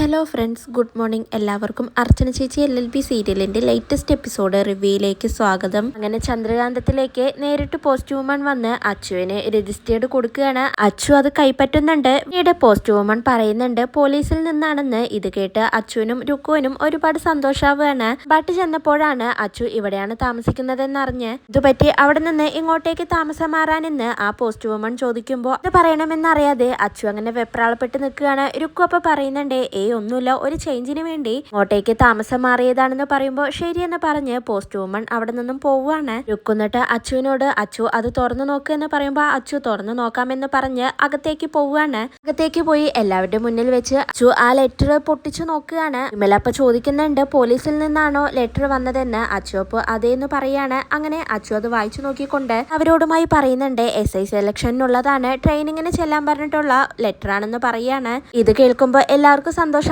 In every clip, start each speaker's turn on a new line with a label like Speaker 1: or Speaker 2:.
Speaker 1: Hello friends, good morning. എല്ലാവർക്കും അർച്ചന ചേച്ചി LLB സീരിയലിന്റെ ലേറ്റസ്റ്റ് എപ്പിസോഡ് റിവ്യൂയിലേക്ക് സ്വാഗതം. അങ്ങനെ ചന്ദ്രകാന്തത്തിലേക്ക് നേരിട്ട് പോസ്റ്റ് വുമൺ വന്ന് അച്ചുവിന് രജിസ്റ്റേർഡ് കൊടുക്കുകയാണ്. അച്ചു അത് കൈപ്പറ്റുന്നുണ്ട്. പിന്നീട് പോസ്റ്റ് വുമൺ പറയുന്നുണ്ട് പോലീസിൽ നിന്നാണെന്ന്. ഇത് കേട്ട് അച്ചുവിനും രുക്കുവിനും ഒരുപാട് സന്തോഷാവുകയാണ്. ബട്ട് ചെന്നപ്പോഴാണ് അച്ചു ഇവിടെയാണ് താമസിക്കുന്നതെന്നറിഞ്ഞ് ഇതുപറ്റി അവിടെ നിന്ന് ഇങ്ങോട്ടേക്ക് താമസം മാറാനെന്ന് ആ പോസ്റ്റ് വുമൺ ചോദിക്കുമ്പോൾ അത് പറയണമെന്നറിയാതെ അച്ചു അങ്ങനെ വെപ്രാളപ്പെട്ട് നിൽക്കുകയാണ്. രുക്കു അപ്പൊ പറയുന്നുണ്ട് ഒന്നുമില്ല, ഒരു ചേഞ്ചിന് വേണ്ടി ഇങ്ങോട്ടേക്ക് താമസം മാറിയതാണെന്ന് പറയുമ്പോൾ ശരിയെന്ന് പറഞ്ഞ് പോസ്റ്റ് വുമൺ അവിടെ നിന്നും പോവുകയാണ്. രുക്കുന്നിട്ട് അച്ചുവിനോട് അച്ചു അത് തുറന്നു നോക്കുക എന്ന് പറയുമ്പോൾ അച്ചു തുറന്നു നോക്കാമെന്ന് പറഞ്ഞ് അകത്തേക്ക് പോവുകയാണ്. അകത്തേക്ക് പോയി എല്ലാവരുടെ മുന്നിൽ വെച്ച് അച്ചു ആ ലെറ്റർ പൊട്ടിച്ചു നോക്കുകയാണ്. വിമലപ്പ ചോദിക്കുന്നുണ്ട് പോലീസിൽ നിന്നാണോ ലെറ്റർ വന്നതെന്ന്. അച്ചു അപ്പൊ അതേന്ന് പറയാണ്. അങ്ങനെ അച്ചു അത് വായിച്ചു നോക്കിക്കൊണ്ട് അവരോടുമായി പറയുന്നുണ്ട് SI സെലക്ഷനുള്ളതാണ്, ട്രെയിനിങ്ങിന് ചെല്ലാൻ പറഞ്ഞിട്ടുള്ള ലെറ്റർ ആണെന്ന് പറയാണ്. ഇത് കേൾക്കുമ്പോൾ എല്ലാവർക്കും സന്തോഷാവുന്നുണ്ട്.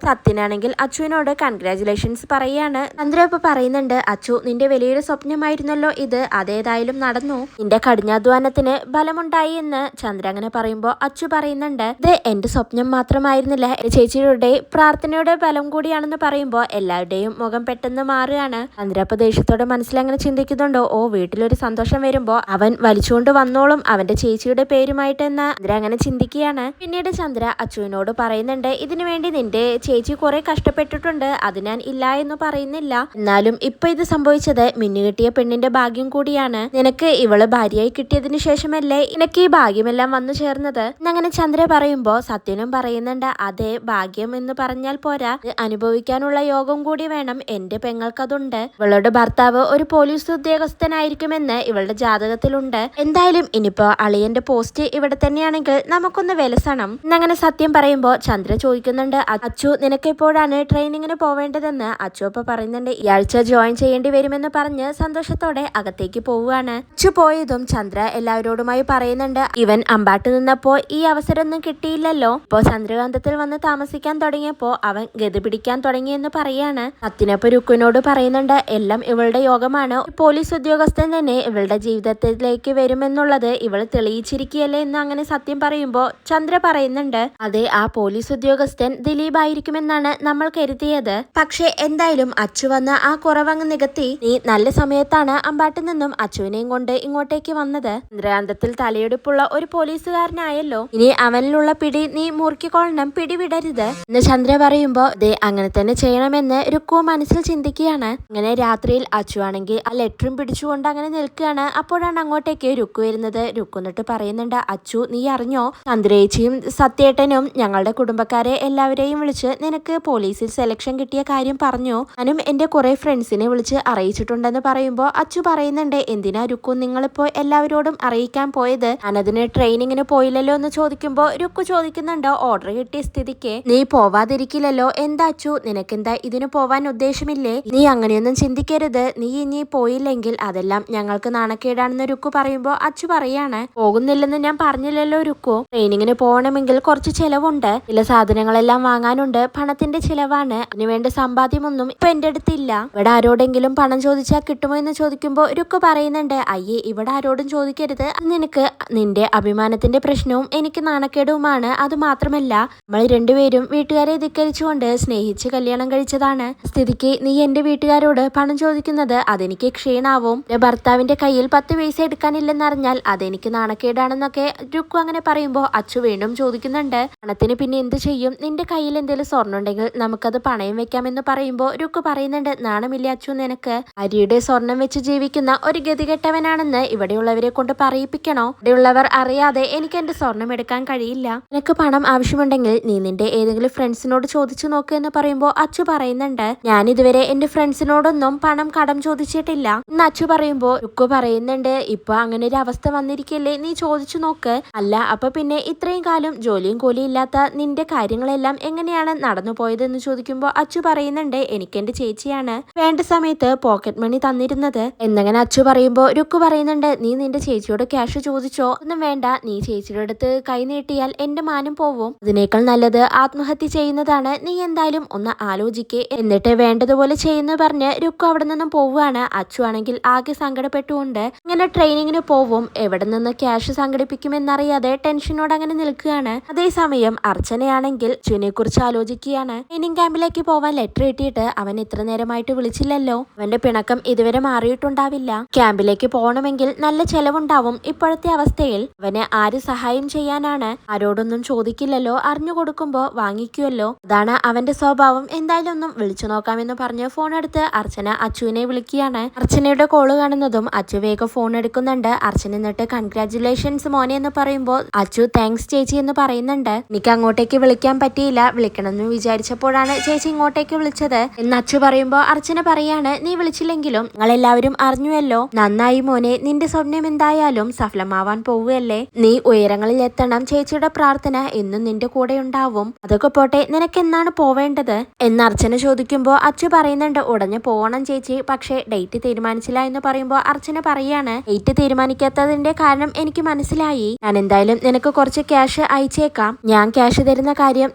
Speaker 1: സത്യനാണെങ്കിൽ അച്ചുവിനോട് കൺഗ്രാചുലേഷൻസ് പറയാണ്. ചന്ദ്ര ഇപ്പൊ പറയുന്നുണ്ട് അച്ചു നിന്റെ വലിയൊരു സ്വപ്നമായിരുന്നല്ലോ ഇത്, അതേതായാലും നടന്നു, നിന്റെ കഠിനാധ്വാനത്തിന് ഫലമുണ്ടായി എന്ന് ചന്ദ്ര അങ്ങനെ പറയുമ്പോൾ അച്ചു പറയുന്നുണ്ട് ഇത് എന്റെ സ്വപ്നം മാത്രമായിരുന്നില്ല, ചേച്ചിയുടെ പ്രാർത്ഥനയുടെ ഫലം കൂടിയാണെന്ന് പറയുമ്പോൾ എല്ലാവരുടെയും മുഖം പെട്ടെന്ന് മാറുകയാണ്. ചന്ദ്ര ഇപ്പൊ ദേഷ്യത്തോടെ മനസ്സിലങ്ങനെ ചിന്തിക്കുന്നുണ്ടോ വീട്ടിലൊരു സന്തോഷം വരുമ്പോ അവൻ വലിച്ചുകൊണ്ട് വന്നോളും അവന്റെ ചേച്ചിയുടെ പേരുമായിട്ട് എന്ന് ചന്ദ്ര അങ്ങനെ ചിന്തിക്കുകയാണ്. പിന്നീട് ചന്ദ്ര അച്ചുവിനോട് പറയുന്നുണ്ട് ഇതിനു വേണ്ടി നിന്റെ ചേച്ചി കുറെ കഷ്ടപ്പെട്ടിട്ടുണ്ട്, അത് ഞാൻ ഇല്ല എന്ന് പറയുന്നില്ല. എന്നാലും ഇപ്പൊ ഇത് സംഭവിച്ചത് മിന്നുകിട്ടിയ പെണ്ണിന്റെ ഭാഗ്യം കൂടിയാണ്. നിനക്ക് ഇവള് ഭാര്യയായി കിട്ടിയതിനു ശേഷമല്ലേ നിനക്ക് ഈ ഭാഗ്യമെല്ലാം വന്നു ചേർന്നത് എന്നങ്ങനെ ചന്ദ്ര പറയുമ്പോ സത്യനും പറയുന്നുണ്ട് അതെ, ഭാഗ്യം എന്ന് പറഞ്ഞാൽ പോരാ, അനുഭവിക്കാനുള്ള യോഗം കൂടി വേണം, എന്റെ പെങ്ങൾക്കതുണ്ട്. ഇവളുടെ ഭർത്താവ് ഒരു പോലീസ് ഉദ്യോഗസ്ഥനായിരിക്കുമെന്ന് ഇവളുടെ ജാതകത്തിലുണ്ട്. എന്തായാലും ഇനിയിപ്പോ അളിയന്റെ പോസ്റ്റ് ഇവിടെ തന്നെയാണെങ്കിൽ നമുക്കൊന്ന് വിലസണം എന്നങ്ങനെ സത്യം പറയുമ്പോ ചന്ദ്ര ചോദിക്കുന്നുണ്ട് അച്ചു നിനക്ക് എപ്പോഴാണ് ട്രെയിനിങ്ങിന് പോവേണ്ടതെന്ന്. അച്ചു അപ്പൊ പറയുന്നുണ്ട് ഈ ആഴ്ച ജോയിൻ ചെയ്യേണ്ടി വരുമെന്ന് പറഞ്ഞ് സന്തോഷത്തോടെ അകത്തേക്ക് പോവുകയാണ്. അച്ചു പോയതും ചന്ദ്ര എല്ലാവരോടുമായി പറയുന്നുണ്ട് ഇവൻ അമ്പാട്ട് നിന്നപ്പോ ഈ അവസരമൊന്നും കിട്ടിയില്ലല്ലോ, ഇപ്പോ ചന്ദ്രകാന്തത്തിൽ വന്ന് താമസിക്കാൻ തുടങ്ങിയപ്പോ അവൻ ഗതി പിടിക്കാൻ തുടങ്ങിയെന്ന് പറയാണ്. സത്യനപ്പൊ രുക്കുവിനോട് പറയുന്നുണ്ട് എല്ലാം ഇവളുടെ യോഗമാണ്, പോലീസ് ഉദ്യോഗസ്ഥൻ തന്നെ ഇവളുടെ ജീവിതത്തിലേക്ക് വരുമെന്നുള്ളത് ഇവൾ തെളിയിച്ചിരിക്കുകയല്ലേ എന്ന് അങ്ങനെ സത്യം പറയുമ്പോ ചന്ദ്ര പറയുന്നുണ്ട് അതെ, ആ പോലീസ് ഉദ്യോഗസ്ഥൻ ദിലീപ് ആയിരിക്കുമെന്നാണ് നമ്മൾ കരുതിയത്. പക്ഷെ എന്തായാലും അച്ചു വന്ന ആ കുറവങ്ങ് നികത്തി. നീ നല്ല സമയത്താണ് അമ്പാട്ടിൽ നിന്നും അച്ചുവിനെയും കൊണ്ട് ഇങ്ങോട്ടേക്ക് വന്നത്. ചന്ദ്രകാന്തത്തിൽ തലയെടുപ്പുള്ള ഒരു പോലീസുകാരനായല്ലോ, ഇനി അവനിലുള്ള പിടി നീ മുറുക്കിക്കൊള്ളണം, പിടിവിടരുത് എന്ന് ചന്ദ്ര പറയുമ്പോ ദേ അങ്ങനെ തന്നെ ചെയ്യണമെന്ന് രുക്കു മനസ്സിൽ ചിന്തിക്കുകയാണ്. അങ്ങനെ രാത്രിയിൽ അച്ചു ആണെങ്കിൽ ആ ലെറ്ററും പിടിച്ചുകൊണ്ട് അങ്ങനെ നിൽക്കുകയാണ്. അപ്പോഴാണ് അങ്ങോട്ടേക്ക് രുക്കു വരുന്നത്. രുക്കു എന്നിട്ട് പറയുന്നുണ്ട് അച്ചു നീ അറിഞ്ഞോ, ചന്ദ്രേച്ചിയും സത്യേട്ടനും ഞങ്ങളുടെ കുടുംബക്കാരെ എല്ലാവരെയും വിളിച്ച് നിനക്ക് പോലീസിൽ സെലക്ഷൻ കിട്ടിയ കാര്യം പറഞ്ഞു, ഞാനും എന്റെ കുറെ ഫ്രണ്ട്സിനെ വിളിച്ച് അറിയിച്ചിട്ടുണ്ടെന്ന് പറയുമ്പോ അച്ചു പറയുന്നുണ്ട് എന്തിനാ രുക്കു നിങ്ങളിപ്പോ എല്ലാവരോടും അറിയിക്കാൻ പോയത്, ഞാനതിന് ട്രെയിനിങ്ങിന് പോയില്ലല്ലോ എന്ന് ചോദിക്കുമ്പോ രുക്കു ചോദിക്കുന്നുണ്ട് ഓർഡർ കിട്ടിയ സ്ഥിതിക്ക് നീ പോവാതിരിക്കില്ലല്ലോ, എന്താ അച്ചു നിനക്കെന്താ ഇതിന് പോവാൻ ഉദ്ദേശമില്ലേ, നീ അങ്ങനെയൊന്നും ചിന്തിക്കരുത്, നീ ഇനി പോയില്ലെങ്കിൽ അതെല്ലാം ഞങ്ങൾക്ക് നാണക്കേടാണെന്ന് രുക്കു പറയുമ്പോ അച്ചു പറയാണ് പോകുന്നില്ലെന്ന് ഞാൻ പറഞ്ഞില്ലല്ലോ രുക്കു, ട്രെയിനിങ്ങിന് പോകണമെങ്കിൽ കുറച്ച് ചെലവുണ്ട്, ചില സാധനങ്ങളെല്ലാം വാങ്ങാനുണ്ട്, പണത്തിന്റെ ചിലവാണ്, അതിനുവേണ്ട സമ്പാദ്യമൊന്നും ഇപ്പൊ എന്റെ അടുത്തില്ല, ഇവിടെ ആരോടെങ്കിലും പണം ചോദിച്ചാൽ കിട്ടുമോ എന്ന് ചോദിക്കുമ്പോ രുക്കു പറയുന്നുണ്ട് അയ്യേ ഇവിടെ ആരോടും ചോദിക്കരുത്, നിനക്ക് നിന്റെ അഭിമാനത്തിന്റെ പ്രശ്നവും എനിക്ക് നാണക്കേടുമാണ്, അത് മാത്രമല്ല നമ്മൾ രണ്ടുപേരും വീട്ടുകാരെ ധിക്കരിച്ചുകൊണ്ട് സ്നേഹിച്ച് കല്യാണം കഴിച്ചതാണ്, സ്ഥിതിക്ക് നീ എന്റെ വീട്ടുകാരോട് പണം ചോദിക്കുന്നത് അതെനിക്ക് ക്ഷീണാവും, ഭർത്താവിന്റെ കയ്യിൽ 10 പൈസ എടുക്കാനില്ലെന്നറിഞ്ഞാൽ അതെനിക്ക് നാണക്കേടാണെന്നൊക്കെ രുക്കു അങ്ങനെ പറയുമ്പോ അച്ചു വീണ്ടും ചോദിക്കുന്നുണ്ട് പണത്തിന് പിന്നെ എന്ത് ചെയ്യും, നിന്റെ കയ്യിൽ എന്തെങ്കിലും സ്വർണ്ണം ഉണ്ടെങ്കിൽ നമുക്കത് പണയം വെക്കാമെന്ന് പറയുമ്പോൾ രുക്കു പറയുന്നുണ്ട് നാണമില്ല അച്ചു നിനക്ക്, അരിയുടെ സ്വർണം വെച്ച് ജീവിക്കുന്ന ഒരു ഗതികെട്ടവനാണെന്ന് ഇവിടെയുള്ളവരെ കൊണ്ട് പറയിപ്പിക്കണോ, ഇവിടെയുള്ളവർ അറിയാതെ എനിക്ക് എന്റെ സ്വർണം എടുക്കാൻ കഴിയില്ല, നിനക്ക് പണം ആവശ്യമുണ്ടെങ്കിൽ നീ നിന്റെ ഏതെങ്കിലും ഫ്രണ്ട്സിനോട് ചോദിച്ചു നോക്ക് എന്ന് പറയുമ്പോൾ അച്ചു പറയുന്നുണ്ട് ഞാൻ ഇതുവരെ എന്റെ ഫ്രണ്ട്സിനോടൊന്നും പണം കടം ചോദിച്ചിട്ടില്ല എന്ന് അച്ചു പറയുമ്പോൾ രുക്കു പറയുന്നുണ്ട് ഇപ്പൊ അങ്ങനെ ഒരു അവസ്ഥ വന്നിരിക്കല്ലേ, നീ ചോദിച്ചു നോക്ക്, അല്ല അപ്പൊ പിന്നെ ഇത്രയും കാലം ജോലിയും കൂലിയും ഇല്ലാത്ത നിന്റെ കാര്യങ്ങളെല്ലാം എങ്ങനെയാണ് നടന്നു പോയതെന്ന് ചോദിക്കുമ്പോൾ അച്ചു പറയുന്നുണ്ട് എനിക്ക് എന്റെ ചേച്ചിയാണ് വേണ്ട സമയത്ത് പോക്കറ്റ് മണി തന്നിരുന്നത് എന്നങ്ങനെ അച്ചു പറയുമ്പോൾ രുക്കു പറയുന്നുണ്ട് നീ നിന്റെ ചേച്ചിയോട് ക്യാഷ് ചോദിച്ചോ, ഒന്നും വേണ്ട, നീ ചേച്ചിയുടെ അടുത്ത് കൈ നീട്ടിയാൽ എന്റെ മാനം പോവും, അതിനേക്കാൾ നല്ലത് ആത്മഹത്യ ചെയ്യുന്നതാണ്, നീ എന്തായാലും ഒന്ന് ആലോചിക്കേ എന്നിട്ട് വേണ്ടതുപോലെ ചെയ്യുന്നു പറഞ്ഞ് രുക്കു അവിടെ നിന്നും പോവുകയാണ്. അച്ചു ആണെങ്കിൽ ആകെ സങ്കടപ്പെട്ടുകൊണ്ട് ഇങ്ങനെ ട്രെയിനിങ്ങിന് പോവും, എവിടെ നിന്ന് ക്യാഷ് സംഘടിപ്പിക്കുമെന്നറിയാതെ ടെൻഷനോട് അങ്ങനെ നിൽക്കുകയാണ്. അതേസമയം അർച്ചനയാണെങ്കിൽ അച്ചുവിനെ കുറിച്ച് ആലോചിക്കുകയാണ്. ട്രെയിനിങ് ക്യാമ്പിലേക്ക് പോവാൻ ലെറ്റർ കിട്ടിയിട്ട് അവൻ ഇത്ര നേരമായിട്ട് വിളിച്ചില്ലല്ലോ. അവന്റെ പിണക്കം ഇതുവരെ മാറിയിട്ടുണ്ടാവില്ല. ക്യാമ്പിലേക്ക് പോകണമെങ്കിൽ നല്ല ചെലവുണ്ടാവും. ഇപ്പോഴത്തെ അവസ്ഥയിൽ അവനെ ആര് സഹായം ചെയ്യാനാണ്? ആരോടൊന്നും ചോദിക്കില്ലല്ലോ, അറിഞ്ഞു കൊടുക്കുമ്പോ വാങ്ങിക്കുമല്ലോ. അതാണ് അവന്റെ സ്വഭാവം. എന്തായാലും ഒന്നും വിളിച്ചു നോക്കാമെന്ന് പറഞ്ഞ് ഫോൺ എടുത്ത് അർച്ചന അച്ചുവിനെ വിളിക്കുകയാണ്. അർച്ചനയുടെ കോള് കാണുന്നതും അച്ചു വേഗം ഫോൺ എടുക്കുന്നുണ്ട്. അർച്ചന എന്നിട്ട് കൺഗ്രാറ്റുലേഷൻസ് മോനെ എന്ന് പറയുമ്പോൾ അച്ചു താങ്ക്സ് ചേച്ചി എന്ന് പറയുന്നുണ്ട്. എനിക്ക് അങ്ങോട്ടേക്ക് വിളിക്കാൻ പറ്റിയില്ല, വിളിക്കണമെന്ന് വിചാരിച്ചപ്പോഴാണ് ചേച്ചി ഇങ്ങോട്ടേക്ക് വിളിച്ചത് എന്ന് അച്ചു പറയുമ്പോൾ അർച്ചന പറയാണ്, നീ വിളിച്ചില്ലെങ്കിലും നിങ്ങളെല്ലാവരും അറിഞ്ഞുവല്ലോ. നന്നായി മോനെ, നിന്റെ സ്വപ്നം എന്തായാലും സഫലമാവാൻ പോവുകയല്ലേ. നീ ഉയരങ്ങളിൽ എത്തണം. ചേച്ചിയുടെ പ്രാർത്ഥന എന്നും നിന്റെ കൂടെ ഉണ്ടാവും. അതൊക്കെ പോട്ടെ, നിനക്ക് എന്നാണ് പോവേണ്ടത് എന്ന് അർച്ചന ചോദിക്കുമ്പോൾ അച്ചു പറയുന്നുണ്ട്, ഉടനെ പോകണം ചേച്ചി, പക്ഷേ ഡേറ്റ് തീരുമാനിച്ചില്ല എന്ന് പറയുമ്പോൾ അർച്ചന പറയാണ്, ഡേറ്റ് തീരുമാനിക്കാത്തതിന്റെ കാരണം എനിക്ക് മനസ്സിലായി. ഞാൻ എന്തായാലും നിനക്ക് കുറച്ച് ക്യാഷ് അയച്ചേക്കാം. ഞാൻ ക്യാഷ് തരുന്ന കാര്യം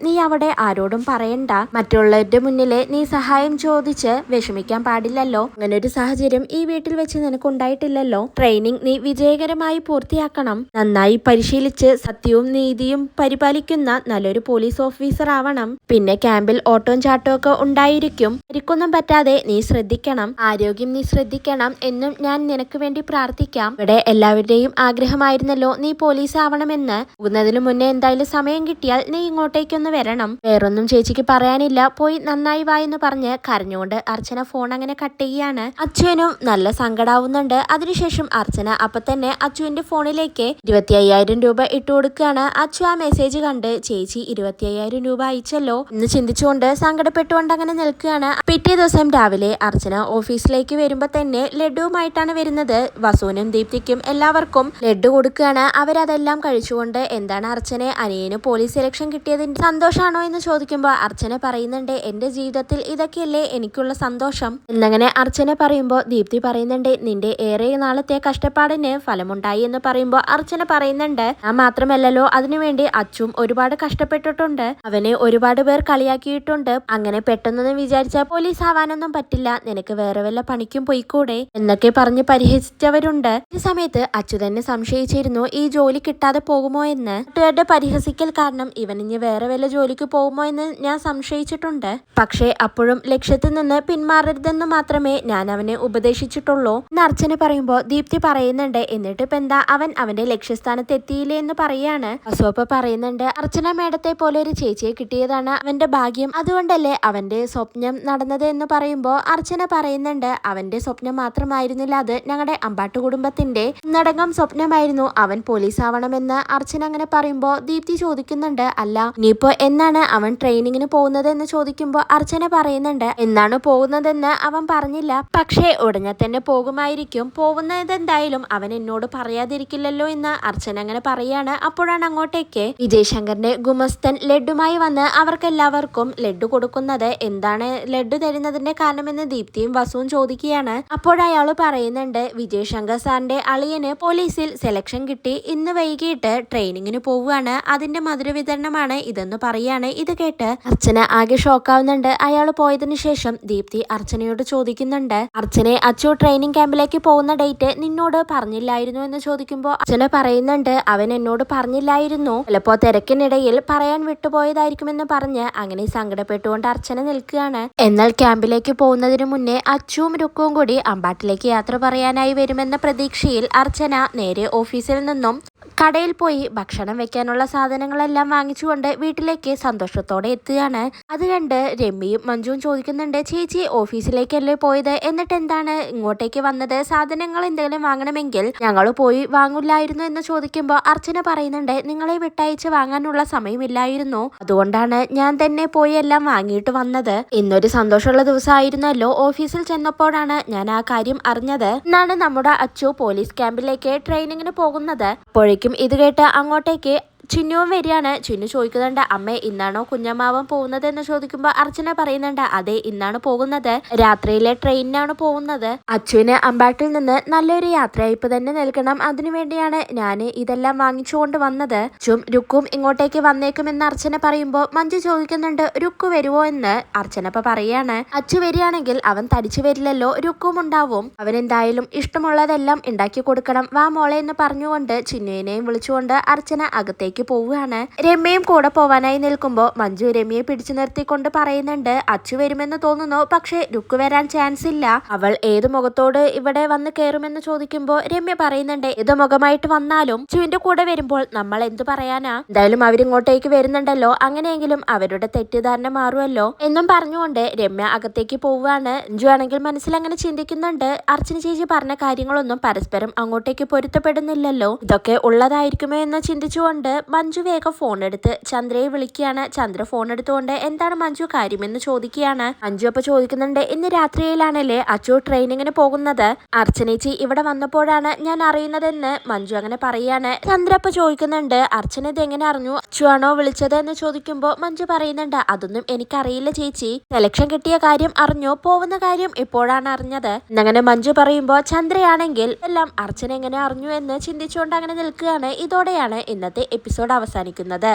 Speaker 1: നീ അവിടെ ആരോടും പറയണ്ട. മറ്റുള്ളവരുടെ മുന്നില് നീ സഹായം ചോദിച്ച് വിഷമിക്കാൻ പാടില്ലല്ലോ. അങ്ങനെ ഒരു സാഹചര്യം ഈ വീട്ടിൽ വെച്ച് നിനക്ക് ഉണ്ടായിട്ടില്ലല്ലോ. ട്രെയിനിങ് നീ വിജയകരമായി പൂർത്തിയാക്കണം. നന്നായി പരിശീലിച്ച് സത്യവും നീതിയും പരിപാലിക്കുന്ന നല്ലൊരു പോലീസ് ഓഫീസർ ആവണം. പിന്നെ ക്യാമ്പിൽ ഓട്ടവും ചാട്ടവും ഒക്കെ ഉണ്ടായിരിക്കും. പരിക്കൊന്നും പറ്റാതെ നീ ശ്രദ്ധിക്കണം. ആരോഗ്യം നീ ശ്രദ്ധിക്കണം എന്നും ഞാൻ നിനക്ക് വേണ്ടി പ്രാർത്ഥിക്കാം. ഇവിടെ എല്ലാവരുടെയും ആഗ്രഹമായിരുന്നല്ലോ നീ പോലീസ് ആവണമെന്ന്. പോകുന്നതിന് മുന്നേ എന്തായാലും സമയം കിട്ടിയാൽ നീ ഇങ്ങോട്ടേക്കൊന്ന് വരണം. വേറൊന്നും ചേച്ചിക്ക് പറയാനില്ല, പോയി നന്നായി വായെന്ന് പറഞ്ഞ് കരഞ്ഞുകൊണ്ട് അർച്ചന ഫോൺ അങ്ങനെ കട്ട് ചെയ്യാണ്. അച്ചുവിനും നല്ല സങ്കടാവുന്നുണ്ട്. അതിനുശേഷം അർച്ചന അപ്പൊ തന്നെ അച്ചുവിന്റെ ഫോണിലേക്ക് 25,000 രൂപ ഇട്ടു കൊടുക്കുകയാണ്. അച്ചു ആ മെസ്സേജ് കണ്ട് ചേച്ചി 25,000 രൂപ അയച്ചല്ലോ എന്ന് ചിന്തിച്ചുകൊണ്ട് സങ്കടപ്പെട്ടുകൊണ്ട് അങ്ങനെ നിൽക്കുകയാണ്. പിറ്റേ ദിവസം രാവിലെ അർച്ചന ഓഫീസിലേക്ക് വരുമ്പോ തന്നെ ലഡുവുമായിട്ടാണ് വരുന്നത്. വസുവിനും ദീപ്തിക്കും എല്ലാവർക്കും ലഡു കൊടുക്കുകയാണ്. അവരതെല്ലാം കഴിച്ചുകൊണ്ട് എന്താണ് അർച്ചനെ, അനിയന് പോലീസ് സെലക്ഷൻ കിട്ടിയതിന്റെ സന്തോഷാണോ എന്ന് ചോദിക്കുമ്പോൾ അർച്ചന പറയുന്നുണ്ട്, എന്റെ ജീവിതത്തിൽ ഇതൊക്കെയല്ലേ എനിക്കുള്ള സന്തോഷം എന്നങ്ങനെ അർച്ചന പറയുമ്പോൾ ദീപ്തി പറയുന്നുണ്ട്, നിന്റെ ഏറെ നാളത്തെ കഷ്ടപ്പാടിന് ഫലമുണ്ടായി എന്ന് പറയുമ്പോൾ അർച്ചന പറയുന്നുണ്ട്, ഞാൻ മാത്രമല്ലല്ലോ അതിനുവേണ്ടി അച്ചും ഒരുപാട് കഷ്ടപ്പെട്ടിട്ടുണ്ട്. അവനെ ഒരുപാട് പേർ കളിയാക്കിയിട്ടുണ്ട്. അങ്ങനെ പെട്ടെന്നൊന്നും വിചാരിച്ചാൽ പോലീസ് ആവാനൊന്നും പറ്റില്ല. നിനക്ക് വേറെ വല്ല പണിക്കും പോയിക്കൂടെ എന്നൊക്കെ പറഞ്ഞ് പരിഹസിച്ചവരുണ്ട്. ഈ സമയത്ത് അച്ചു തന്നെ സംശയിച്ചിരുന്നു ഈ ജോലി കിട്ടാതെ പോകുമോ എന്ന്. മറ്റുകാരുടെ പരിഹസിക്കൽ കാരണം ഇവൻ ഇനി വേറെ വല്ല ജോലിക്ക് പോകുമോ എന്ന് ഞാൻ സംശയിച്ചിട്ടുണ്ട്. പക്ഷേ അപ്പോഴും ലക്ഷ്യത്തിൽ നിന്ന് പിന്മാറരുതെന്ന് മാത്രമേ ഞാൻ അവനെ ഉപദേശിച്ചിട്ടുള്ളൂ എന്ന് അർച്ചന പറയുമ്പോൾ ദീപ്തി പറയുന്നുണ്ട്, എന്നിട്ട് ഇപ്പൊ എന്താ, അവൻ അവന്റെ ലക്ഷ്യസ്ഥാനത്ത് എത്തിയില്ലേ എന്ന് പറയാണ്. അസോപ്പ പറയുന്നുണ്ട്, അർച്ചന മേഡത്തെ പോലെ ഒരു ചേച്ചിയെ കിട്ടിയതാണ് അവന്റെ ഭാഗ്യം, അതുകൊണ്ടല്ലേ അവന്റെ സ്വപ്നം നടന്നത് എന്ന് പറയുമ്പോൾ അർച്ചന പറയുന്നുണ്ട്, അവന്റെ സ്വപ്നം മാത്രമായിരുന്നില്ല അത്, ഞങ്ങളുടെ അമ്പാട്ട് കുടുംബത്തിന്റെ ഒന്നടങ്കം സ്വപ്നമായിരുന്നു അവൻ പോലീസ് ആവണമെന്ന്. അർച്ചന അങ്ങനെ പറയുമ്പോൾ ദീപ്തി ചോദിക്കുന്നുണ്ട്, അല്ല ഇനിയിപ്പോ എന്നാണ് അവൻ ട്രെയിനിങ്ങിന് പോകുന്നത് എന്ന് ചോദിക്കുമ്പോൾ അർച്ചന പറയുന്നുണ്ട്, എന്നാണ് പോകുന്നതെന്ന് അവൻ പറഞ്ഞില്ല, പക്ഷേ ഉടനെ തന്നെ പോകുമായിരിക്കും. പോകുന്നത് എന്തായാലും അവൻ എന്നോട് പറയാതിരിക്കില്ലല്ലോ എന്ന് അർച്ചന അങ്ങനെ പറയാണ്. അപ്പോഴാണ് അങ്ങോട്ടേക്ക് വിജയ് ശങ്കറിന്റെ ഗുമസ്തൻ ലഡുമായി വന്ന് അവർക്കെല്ലാവർക്കും ലഡു കൊടുക്കുന്നത്. എന്താണ് ലഡു തരുന്നതിന്റെ കാരണമെന്ന് ദീപ്തിയും വസുവും ചോദിക്കുകയാണ്. അപ്പോഴയാള് പറയുന്നുണ്ട്, വിജയ് ശങ്കർ സാറിന്റെ അളിയന് പോലീസിൽ സെലക്ഷൻ കിട്ടി, ഇന്ന് വൈകിട്ട് ട്രെയിനിങ്ങിന് പോവുകയാണ്, അതിന്റെ മധുര വിതരണമാണ് ഇതെന്ന് പറയാണ്. ഇത് കേട്ട് അർച്ചന ആകെ ഷോക്കാവുന്നുണ്ട്. അയാൾ പോയതിനു ശേഷം ദീപ്തി അർച്ചനയോട് ചോദിക്കുന്നുണ്ട്, അർച്ചനെ അച്ചു ട്രെയിനിങ് ക്യാമ്പിലേക്ക് പോകുന്ന ഡേറ്റ് നിന്നോട് പറഞ്ഞില്ലായിരുന്നു എന്ന് ചോദിക്കുമ്പോൾ അർച്ചന പറയുന്നുണ്ട്, അവൻ എന്നോട് പറഞ്ഞില്ലായിരുന്നു, ചിലപ്പോ തിരക്കിനിടയിൽ പറയാൻ വിട്ടുപോയതായിരിക്കുമെന്ന് പറഞ്ഞ് അങ്ങനെ സങ്കടപ്പെട്ടുകൊണ്ട് അർച്ചന നിൽക്കുകയാണ്. എന്നാൽ ക്യാമ്പിലേക്ക് പോകുന്നതിന് മുന്നേ അച്ചുവും രുക്കുവും കൂടി അമ്പാട്ടിലേക്ക് യാത്ര പറയാനായി വരുമെന്ന പ്രതീക്ഷയിൽ അർച്ചന നേരെ ഓഫീസിൽ നിന്നും കടയിൽ പോയി ഭക്ഷണം വെക്കാനുള്ള സാധനങ്ങളെല്ലാം വാങ്ങിച്ചുകൊണ്ട് വീട്ടിലേക്ക് സന്തോഷത്തോടെ എത്തുകയാണ്. അത് കണ്ട് രമ്യയും മഞ്ജുവും ചോദിക്കുന്നുണ്ട്, ചേച്ചി ഓഫീസിലേക്കല്ലേ പോയത്, എന്നിട്ട് എന്താണ് ഇങ്ങോട്ടേക്ക് വന്നത്, സാധനങ്ങൾ എന്തെങ്കിലും വാങ്ങണമെങ്കിൽ ഞങ്ങൾ പോയി വാങ്ങില്ലായിരുന്നു എന്ന് ചോദിക്കുമ്പോൾ അർച്ചന പറയുന്നുണ്ട്, നിങ്ങളെ വിട്ടയച്ച് വാങ്ങാനുള്ള സമയമില്ലായിരുന്നു, അതുകൊണ്ടാണ് ഞാൻ തന്നെ പോയി എല്ലാം വാങ്ങിയിട്ട് വന്നത്. ഇന്നൊരു സന്തോഷമുള്ള ദിവസമായിരുന്നല്ലോ, ഓഫീസിൽ ചെന്നപ്പോഴാണ് ഞാൻ ആ കാര്യം അറിഞ്ഞത് എന്നാണ് നമ്മുടെ അച്ചു പോലീസ് ക്യാമ്പിലേക്ക് ട്രെയിനിങ്ങിന് പോകുന്നത്. അപ്പോഴേക്കും ഇത് കേട്ട് അങ്ങോട്ടേക്ക് ചിന്നുവും വരികയാണ്. ചിന്നു ചോദിക്കുന്നുണ്ട്, അമ്മ ഇന്നാണോ കുഞ്ഞമ്മാവൻ പോകുന്നത് എന്ന് ചോദിക്കുമ്പോൾ അർച്ചന പറയുന്നുണ്ട്, അതെ ഇന്നാണ് പോകുന്നത്, രാത്രിയിലെ ട്രെയിനിനാണ് പോകുന്നത്. അച്ചുവിന് അമ്പാട്ടിൽ നിന്ന് നല്ലൊരു യാത്രയയപ്പ് തന്നെ നൽകണം, അതിനുവേണ്ടിയാണ് ഞാൻ ഇതെല്ലാം വാങ്ങിച്ചുകൊണ്ട് വന്നത്. അച്ചും രുക്കും ഇങ്ങോട്ടേക്ക് വന്നേക്കുമെന്ന് അർച്ചന പറയുമ്പോൾ മഞ്ജു ചോദിക്കുന്നുണ്ട്, രുക്കു വരുവോ എന്ന്. അർച്ചന ഇപ്പൊ പറയാണ്, അച്ചു വരികയാണെങ്കിൽ അവൻ തടിച്ചു വരില്ലല്ലോ, രുക്കും ഉണ്ടാവും, അവനെന്തായാലും ഇഷ്ടമുള്ളതെല്ലാം ഉണ്ടാക്കി കൊടുക്കണം, വാ മോളെ എന്ന് പറഞ്ഞുകൊണ്ട് ചിന്നുവിനെയും വിളിച്ചുകൊണ്ട് അർച്ചന അകത്തേക്ക് അങ്ങോട്ടേക്ക് പോവുകയാണ്. രമ്യയും കൂടെ പോവാനായി നിൽക്കുമ്പോൾ മഞ്ജു രമ്യയെ പിടിച്ചു നിർത്തിക്കൊണ്ട് പറയുന്നുണ്ട്, അച്ചു വരുമെന്ന് തോന്നുന്നു, പക്ഷെ രുക്ക് വരാൻ ചാൻസ് ഇല്ല. അവൾ ഏത് മുഖത്തോട് ഇവിടെ വന്ന് കയറുമെന്ന് ചോദിക്കുമ്പോൾ രമ്യ പറയുന്നുണ്ട്, ഏത് മുഖമായിട്ട് വന്നാലും അച്ചുവിന്റെ കൂടെ വരുമ്പോൾ നമ്മൾ എന്തു പറയാനാ, എന്തായാലും അവരിങ്ങോട്ടേക്ക് വരുന്നുണ്ടല്ലോ, അങ്ങനെയെങ്കിലും അവരുടെ തെറ്റിദ്ധാരണ മാറുമല്ലോ എന്നും പറഞ്ഞുകൊണ്ട് രമ്യ അകത്തേക്ക് പോവുകയാണ്. മഞ്ജു ആണെങ്കിൽ മനസ്സിൽ അങ്ങനെ ചിന്തിക്കുന്നുണ്ട്, അർച്ചന ചേച്ചി പറഞ്ഞ കാര്യങ്ങളൊന്നും പരസ്പരം അങ്ങോട്ടേക്ക് പൊരുത്തപ്പെടുന്നില്ലല്ലോ, ഇതൊക്കെ ഉള്ളതായിരിക്കുമോ എന്ന് ചിന്തിച്ചുകൊണ്ട് മഞ്ജു വേഗം ഫോൺ എടുത്ത് ചന്ദ്രയെ വിളിക്കുകയാണ്. ചന്ദ്ര ഫോൺ എടുത്തുകൊണ്ട് എന്താണ് മഞ്ജു കാര്യമെന്ന് ചോദിക്കുകയാണ്. മഞ്ജു അപ്പൊ ചോദിക്കുന്നുണ്ട്, ഇന്ന് രാത്രിയിലാണല്ലേ അച്ചു ട്രെയിനിങ്ങിന് പോകുന്നത്, അർച്ചനേച്ചി ഇവിടെ വന്നപ്പോഴാണ് ഞാൻ അറിയുന്നതെന്ന് മഞ്ജു അങ്ങനെ പറയാണ്. ചന്ദ്ര അപ്പൊ ചോദിക്കുന്നുണ്ട്, അർച്ചന ഇത് എങ്ങനെ അറിഞ്ഞു, അച്ചു ആണോ വിളിച്ചത് എന്ന് ചോദിക്കുമ്പോൾ മഞ്ജു പറയുന്നുണ്ട്, അതൊന്നും എനിക്കറിയില്ല ചേച്ചി, സെലക്ഷൻ കിട്ടിയ കാര്യം അറിഞ്ഞു, പോകുന്ന കാര്യം ഇപ്പോഴാണ് അറിഞ്ഞത് എന്നങ്ങനെ മഞ്ജു പറയുമ്പോൾ ചന്ദ്രയാണെങ്കിൽ എല്ലാം അർച്ചന എങ്ങനെ അറിഞ്ഞു എന്ന് ചിന്തിച്ചുകൊണ്ട് അങ്ങനെ നിൽക്കുകയാണ്. ഇതോടെയാണ് ഇന്നത്തെ എപ്പിസോഡ് അവസാനിക്കുന്നത്.